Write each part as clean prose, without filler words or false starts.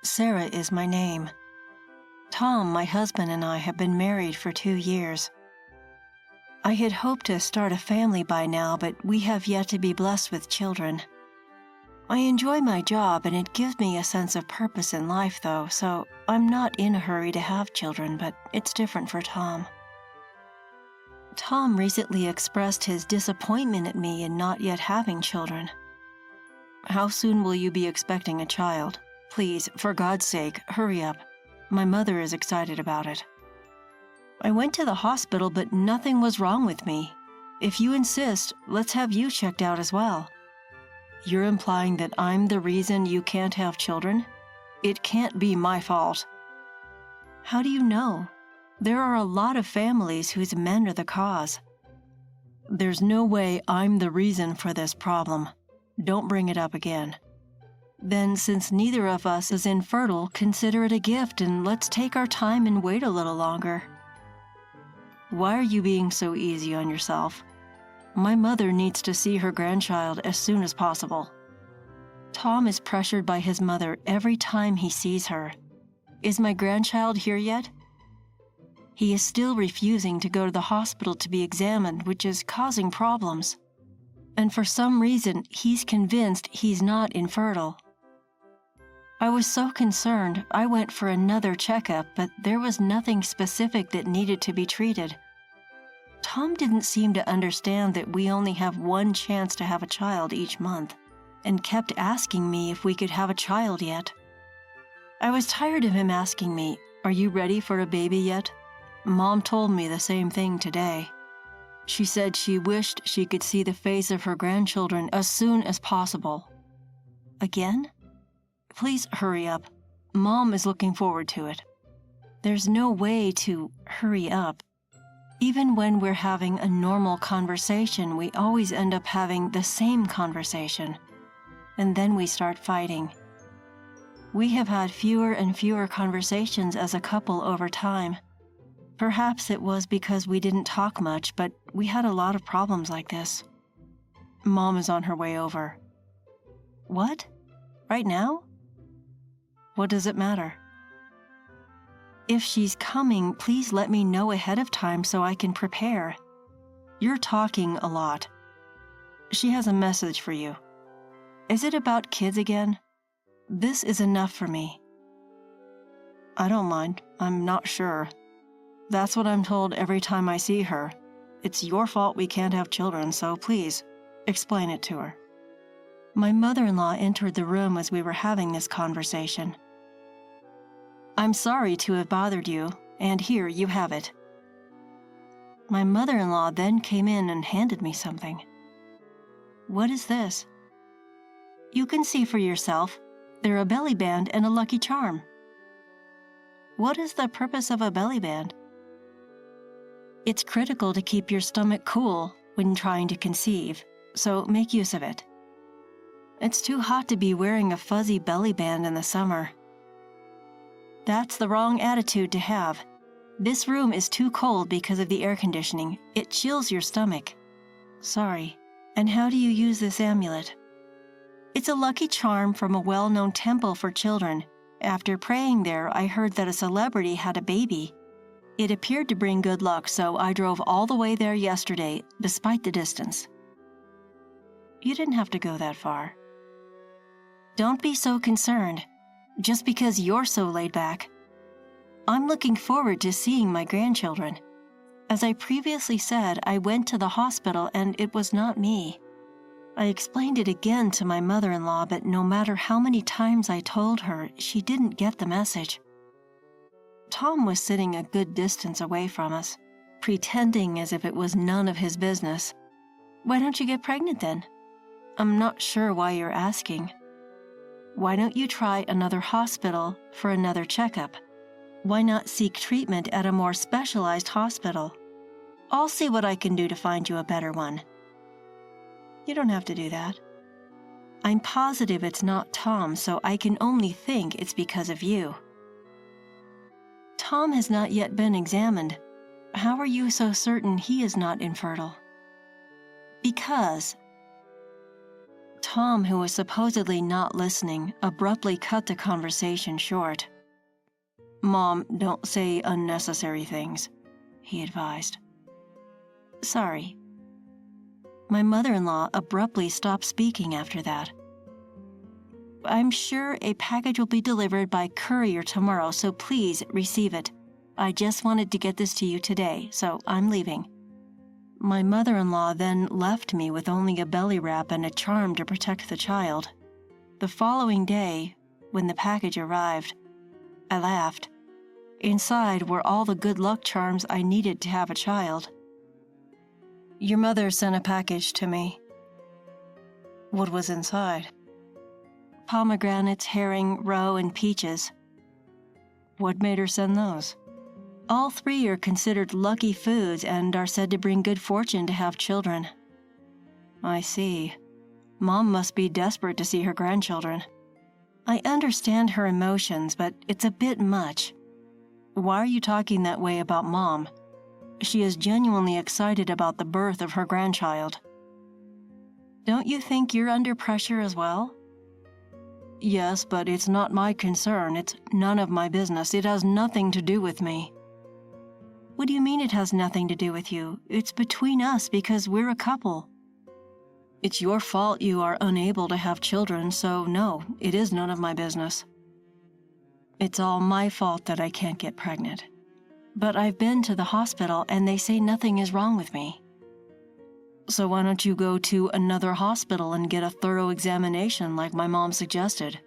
Sarah is my name. Tom, my husband, and I have been married for 2 years. I had hoped to start a family by now, but we have yet to be blessed with children. I enjoy my job and it gives me a sense of purpose in life, though, so I'm not in a hurry to have children, but it's different for Tom. Tom recently expressed his disappointment at me in not yet having children. How soon will you be expecting a child? Please, for God's sake, hurry up. My mother is excited about it. I went to the hospital, but nothing was wrong with me. If you insist, let's have you checked out as well. You're implying that I'm the reason you can't have children? It can't be my fault. How do you know? There are a lot of families whose men are the cause. There's no way I'm the reason for this problem. Don't bring it up again. Then, since neither of us is infertile, consider it a gift and let's take our time and wait a little longer. Why are you being so easy on yourself? My mother needs to see her grandchild as soon as possible. Tom is pressured by his mother every time he sees her. Is my grandchild here yet? He is still refusing to go to the hospital to be examined, which is causing problems. And for some reason, he's convinced he's not infertile. I was so concerned, I went for another checkup, but there was nothing specific that needed to be treated. Tom didn't seem to understand that we only have one chance to have a child each month, and kept asking me if we could have a child yet. I was tired of him asking me, "Are you ready for a baby yet?" Mom told me the same thing today. She said she wished she could see the face of her grandchildren as soon as possible. Again? Please hurry up. Mom is looking forward to it. There's no way to hurry up. Even when we're having a normal conversation, we always end up having the same conversation. And then we start fighting. We have had fewer and fewer conversations as a couple over time. Perhaps it was because we didn't talk much, but we had a lot of problems like this. Mom is on her way over. What? Right now? What does it matter? If she's coming, please let me know ahead of time so I can prepare. You're talking a lot. She has a message for you. Is it about kids again? This is enough for me. I don't mind. I'm not sure. That's what I'm told every time I see her. It's your fault we can't have children, so please, explain it to her. My mother-in-law entered the room as we were having this conversation. I'm sorry to have bothered you, and here you have it. My mother-in-law then came in and handed me something. What is this? You can see for yourself. They're a belly band and a lucky charm. What is the purpose of a belly band? It's critical to keep your stomach cool when trying to conceive, so make use of it. It's too hot to be wearing a fuzzy belly band in the summer. That's the wrong attitude to have. This room is too cold because of the air conditioning. It chills your stomach. Sorry. And how do you use this amulet? It's a lucky charm from a well-known temple for children. After praying there, I heard that a celebrity had a baby. It appeared to bring good luck, so I drove all the way there yesterday, despite the distance. You didn't have to go that far. Don't be so concerned, just because you're so laid back. I'm looking forward to seeing my grandchildren. As I previously said, I went to the hospital and it was not me. I explained it again to my mother-in-law, but no matter how many times I told her, she didn't get the message. Tom was sitting a good distance away from us, pretending as if it was none of his business. Why don't you get pregnant then? I'm not sure why you're asking. Why don't you try another hospital for another checkup? Why not seek treatment at a more specialized hospital? I'll see what I can do to find you a better one. You don't have to do that. I'm positive it's not Tom, so I can only think it's because of you. Tom has not yet been examined. How are you so certain he is not infertile? Because Tom, who was supposedly not listening, abruptly cut the conversation short. "Mom, don't say unnecessary things," he advised. "Sorry." My mother-in-law abruptly stopped speaking after that. "I'm sure a package will be delivered by courier tomorrow, so please receive it. I just wanted to get this to you today, so I'm leaving." My mother-in-law then left me with only a belly wrap and a charm to protect the child. The following day, when the package arrived, I laughed. Inside were all the good luck charms I needed to have a child. "Your mother sent a package to me." "What was inside?" "Pomegranates, herring, roe, and peaches." "What made her send those?" "All three are considered lucky foods and are said to bring good fortune to have children." "I see. Mom must be desperate to see her grandchildren." "I understand her emotions, but it's a bit much." "Why are you talking that way about Mom? She is genuinely excited about the birth of her grandchild." "Don't you think you're under pressure as well?" "Yes, but it's not my concern. It's none of my business. It has nothing to do with me." "What do you mean it has nothing to do with you? It's between us because we're a couple." "It's your fault you are unable to have children, so no, it is none of my business." "It's all my fault that I can't get pregnant." "But I've been to the hospital and they say nothing is wrong with me." "So why don't you go to another hospital and get a thorough examination like my mom suggested?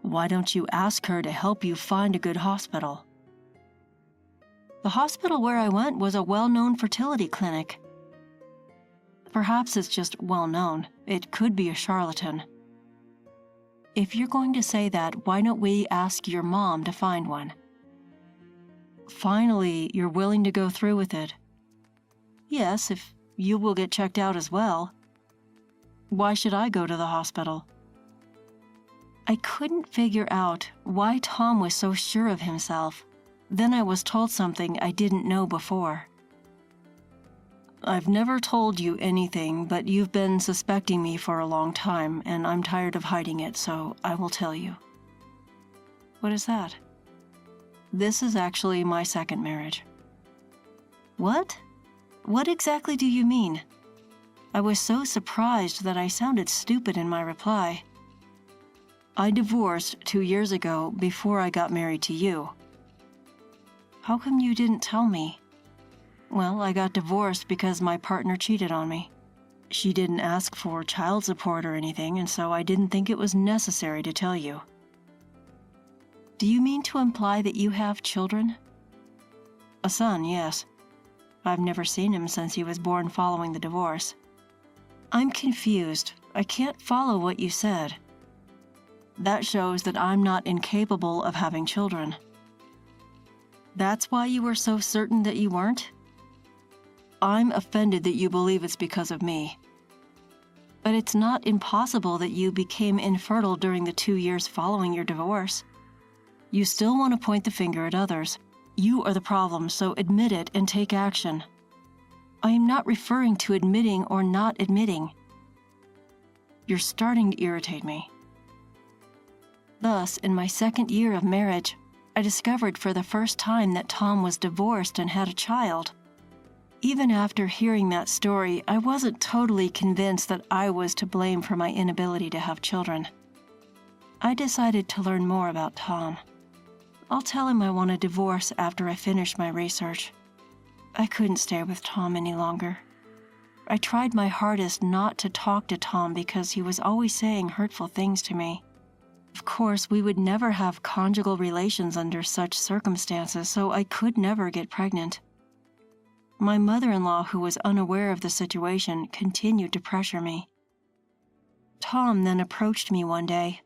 Why don't you ask her to help you find a good hospital?" "The hospital where I went was a well-known fertility clinic." "Perhaps it's just well-known. It could be a charlatan." "If you're going to say that, why don't we ask your mom to find one?" "Finally, you're willing to go through with it." "Yes, if you will get checked out as well." "Why should I go to the hospital?" I couldn't figure out why Tom was so sure of himself. Then I was told something I didn't know before. "I've never told you anything, but you've been suspecting me for a long time, and I'm tired of hiding it, so I will tell you." "What is that?" "This is actually my second marriage." "What? What exactly do you mean?" I was so surprised that I sounded stupid in my reply. "I divorced 2 years ago before I got married to you." "How come you didn't tell me?" "Well, I got divorced because my partner cheated on me. She didn't ask for child support or anything, and so I didn't think it was necessary to tell you." "Do you mean to imply that you have children?" "A son, yes. I've never seen him since he was born following the divorce." "I'm confused. I can't follow what you said." "That shows that I'm not incapable of having children." "That's why you were so certain that you weren't?" "I'm offended that you believe it's because of me." "But it's not impossible that you became infertile during the 2 years following your divorce." "You still want to point the finger at others. You are the problem, so admit it and take action." "I am not referring to admitting or not admitting." "You're starting to irritate me." Thus, in my second year of marriage, I discovered for the first time that Tom was divorced and had a child. Even after hearing that story, I wasn't totally convinced that I was to blame for my inability to have children. I decided to learn more about Tom. I'll tell him I want a divorce after I finish my research. I couldn't stay with Tom any longer. I tried my hardest not to talk to Tom because he was always saying hurtful things to me. Of course, we would never have conjugal relations under such circumstances, so I could never get pregnant. My mother-in-law, who was unaware of the situation, continued to pressure me. Tom then approached me one day.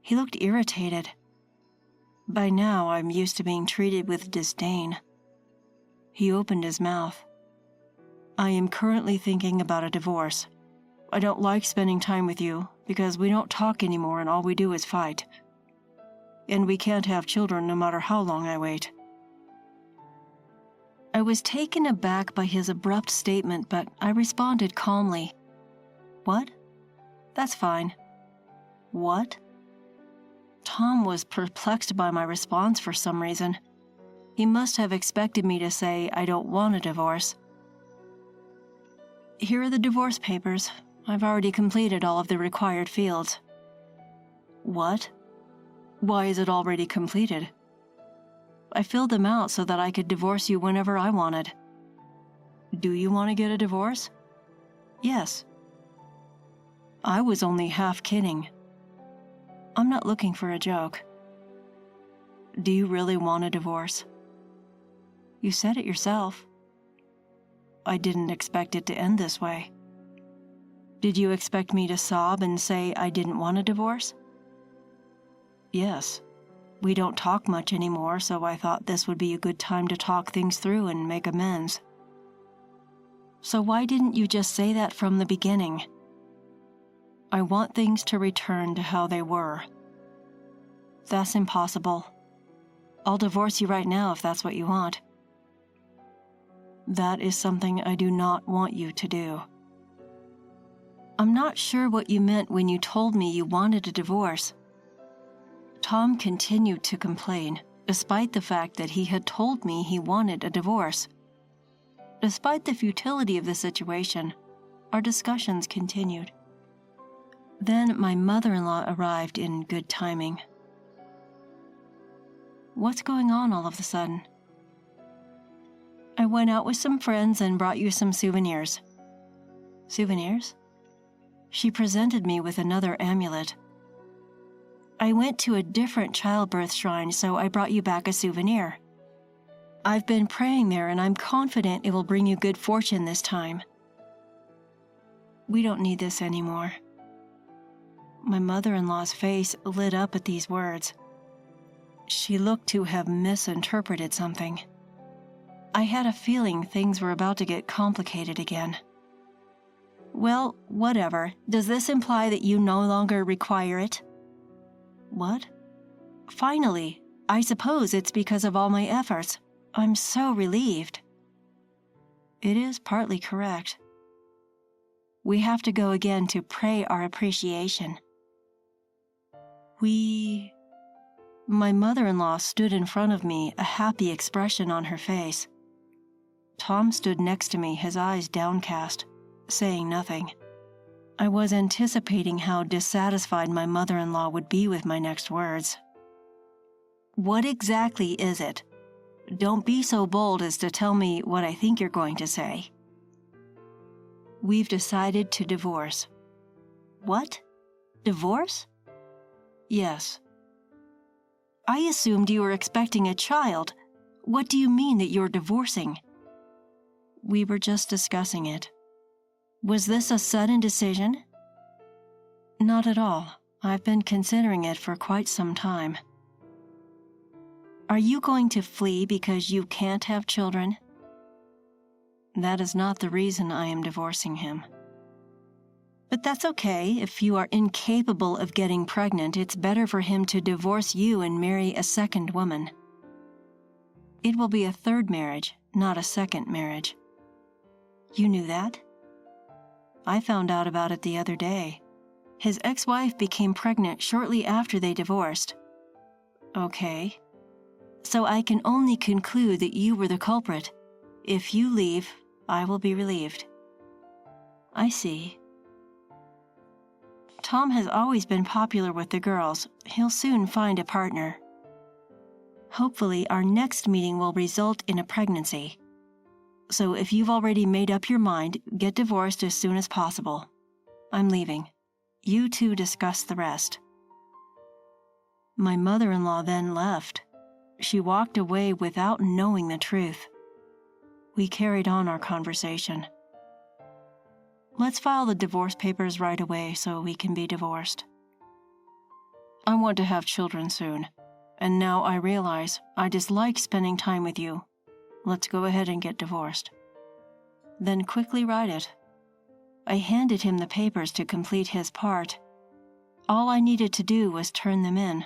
He looked irritated. By now, I'm used to being treated with disdain. He opened his mouth. "I am currently thinking about a divorce. I don't like spending time with you because we don't talk anymore and all we do is fight. And we can't have children no matter how long I wait." I was taken aback by his abrupt statement, but I responded calmly. "What?" That's fine. What? Tom was perplexed by my response for some reason. He must have expected me to say I don't want a divorce. Here are the divorce papers. I've already completed all of the required fields. What? Why is it already completed? I filled them out so that I could divorce you whenever I wanted. Do you want to get a divorce? Yes. I was only half kidding. I'm not looking for a joke. Do you really want a divorce? You said it yourself. I didn't expect it to end this way. Did you expect me to sob and say I didn't want a divorce? Yes. We don't talk much anymore, so I thought this would be a good time to talk things through and make amends. So why didn't you just say that from the beginning? I want things to return to how they were. That's impossible. I'll divorce you right now if that's what you want. That is something I do not want you to do. I'm not sure what you meant when you told me you wanted a divorce. Tom continued to complain, despite the fact that he had told me he wanted a divorce. Despite the futility of the situation, our discussions continued. Then my mother-in-law arrived in good timing. What's going on all of a sudden? I went out with some friends and brought you some souvenirs. Souvenirs? She presented me with another amulet. I went to a different childbirth shrine, so I brought you back a souvenir. I've been praying there, and I'm confident it will bring you good fortune this time. We don't need this anymore. My mother-in-law's face lit up at these words. She looked to have misinterpreted something. I had a feeling things were about to get complicated again. Well, whatever. Does this imply that you no longer require it? What? Finally, I suppose it's because of all my efforts. I'm so relieved. It is partly correct. We have to go again to pray our appreciation. My mother-in-law stood in front of me, a happy expression on her face. Tom stood next to me, his eyes downcast, saying nothing. I was anticipating how dissatisfied my mother-in-law would be with my next words. What exactly is it? Don't be so bold as to tell me what I think you're going to say. We've decided to divorce. What? Divorce? Yes. I assumed you were expecting a child. What do you mean that you're divorcing? We were just discussing it. Was this a sudden decision? Not at all. I've been considering it for quite some time. Are you going to flee because you can't have children? That is not the reason I am divorcing him. But that's okay. If you are incapable of getting pregnant, it's better for him to divorce you and marry a second woman. It will be a third marriage, not a second marriage. You knew that? I found out about it the other day. His ex-wife became pregnant shortly after they divorced. Okay. So I can only conclude that you were the culprit. If you leave, I will be relieved. I see. Tom has always been popular with the girls. He'll soon find a partner. Hopefully, our next meeting will result in a pregnancy. So if you've already made up your mind, get divorced as soon as possible. I'm leaving. You two discuss the rest. My mother-in-law then left. She walked away without knowing the truth. We carried on our conversation. Let's file the divorce papers right away so we can be divorced. I want to have children soon, and now I realize I dislike spending time with you. Let's go ahead and get divorced. Then quickly write it. I handed him the papers to complete his part. All I needed to do was turn them in.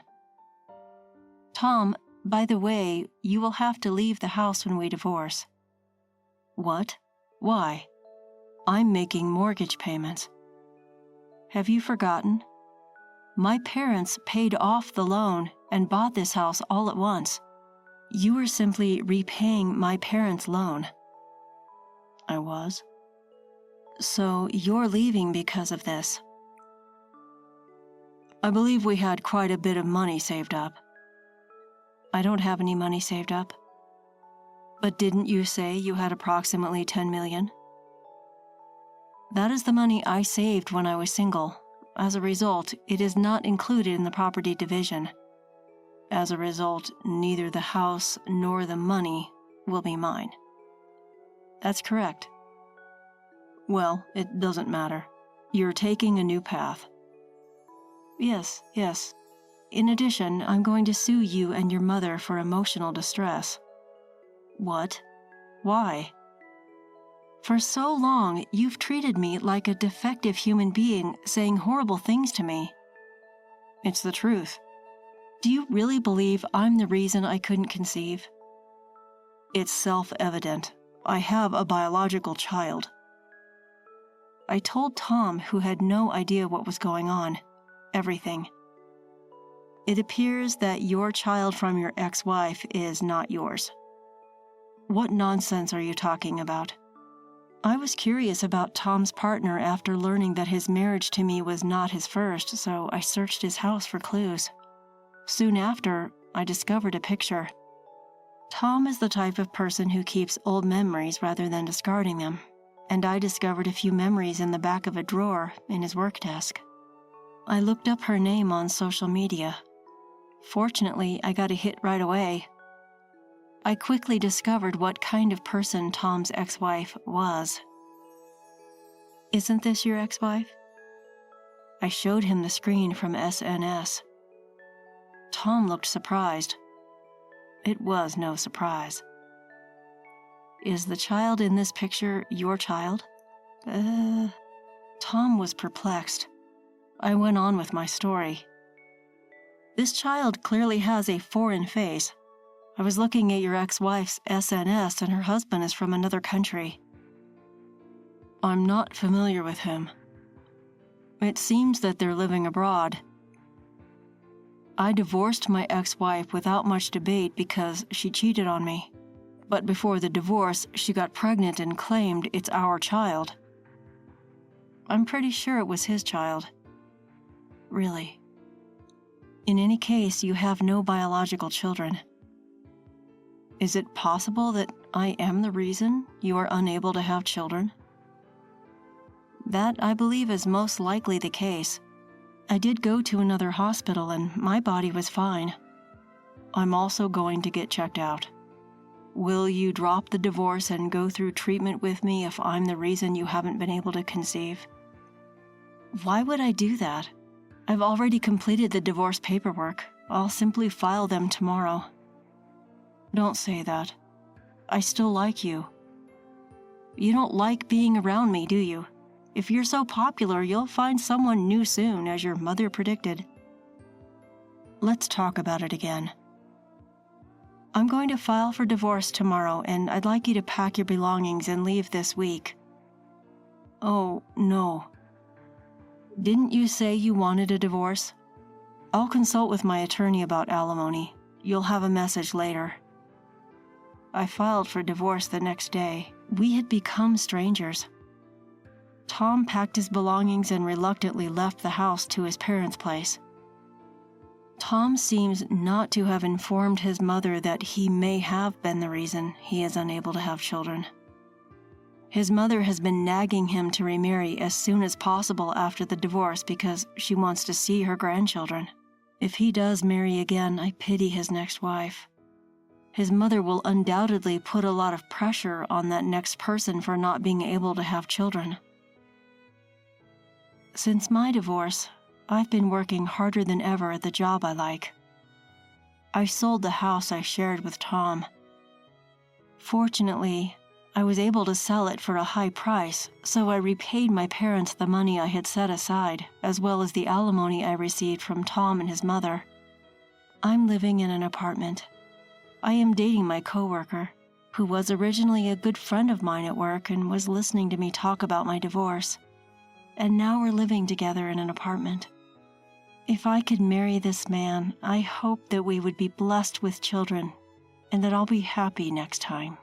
Tom, by the way, you will have to leave the house when we divorce. What? Why? I'm making mortgage payments. Have you forgotten? My parents paid off the loan and bought this house all at once. You were simply repaying my parents' loan. I was. So you're leaving because of this. I believe we had quite a bit of money saved up. I don't have any money saved up. But didn't you say you had approximately 10 million? That is the money I saved when I was single. As a result, it is not included in the property division. As a result, neither the house nor the money will be mine. That's correct. Well, it doesn't matter. You're taking a new path. Yes. In addition, I'm going to sue you and your mother for emotional distress. What? Why? For so long, you've treated me like a defective human being, saying horrible things to me. It's the truth. Do you really believe I'm the reason I couldn't conceive? It's self-evident. I have a biological child. I told Tom, who had no idea what was going on, everything. It appears that your child from your ex-wife is not yours. What nonsense are you talking about? I was curious about Tom's partner after learning that his marriage to me was not his first, so I searched his house for clues. Soon after, I discovered a picture. Tom is the type of person who keeps old memories rather than discarding them, and I discovered a few memories in the back of a drawer in his work desk. I looked up her name on social media. Fortunately, I got a hit right away. I quickly discovered what kind of person Tom's ex-wife was. Isn't this your ex-wife? I showed him the screen from SNS. Tom looked surprised. It was no surprise. Is the child in this picture your child? Tom was perplexed. I went on with my story. This child clearly has a foreign face. I was looking at your ex-wife's SNS and her husband is from another country. I'm not familiar with him. It seems that they're living abroad. I divorced my ex-wife without much debate because she cheated on me. But before the divorce, she got pregnant and claimed it's our child. I'm pretty sure it was his child. Really. In any case, you have no biological children. Is it possible that I am the reason you are unable to have children? That, I believe, is most likely the case. I did go to another hospital and my body was fine. I'm also going to get checked out. Will you drop the divorce and go through treatment with me if I'm the reason you haven't been able to conceive? Why would I do that? I've already completed the divorce paperwork. I'll simply file them tomorrow. Don't say that. I still like you. You don't like being around me, do you? If you're so popular, you'll find someone new soon, as your mother predicted. Let's talk about it again. I'm going to file for divorce tomorrow, and I'd like you to pack your belongings and leave this week. Oh, no. Didn't you say you wanted a divorce? I'll consult with my attorney about alimony. You'll have a message later. I filed for divorce the next day. We had become strangers. Tom packed his belongings and reluctantly left the house to his parents' place. Tom seems not to have informed his mother that he may have been the reason he is unable to have children. His mother has been nagging him to remarry as soon as possible after the divorce because she wants to see her grandchildren. If he does marry again, I pity his next wife. His mother will undoubtedly put a lot of pressure on that next person for not being able to have children. Since my divorce, I've been working harder than ever at the job I like. I sold the house I shared with Tom. Fortunately, I was able to sell it for a high price, so I repaid my parents the money I had set aside, as well as the alimony I received from Tom and his mother. I'm living in an apartment. I am dating my coworker, who was originally a good friend of mine at work and was listening to me talk about my divorce. and now we're living together in an apartment. If I could marry this man, I hope that we would be blessed with children and that I'll be happy next time.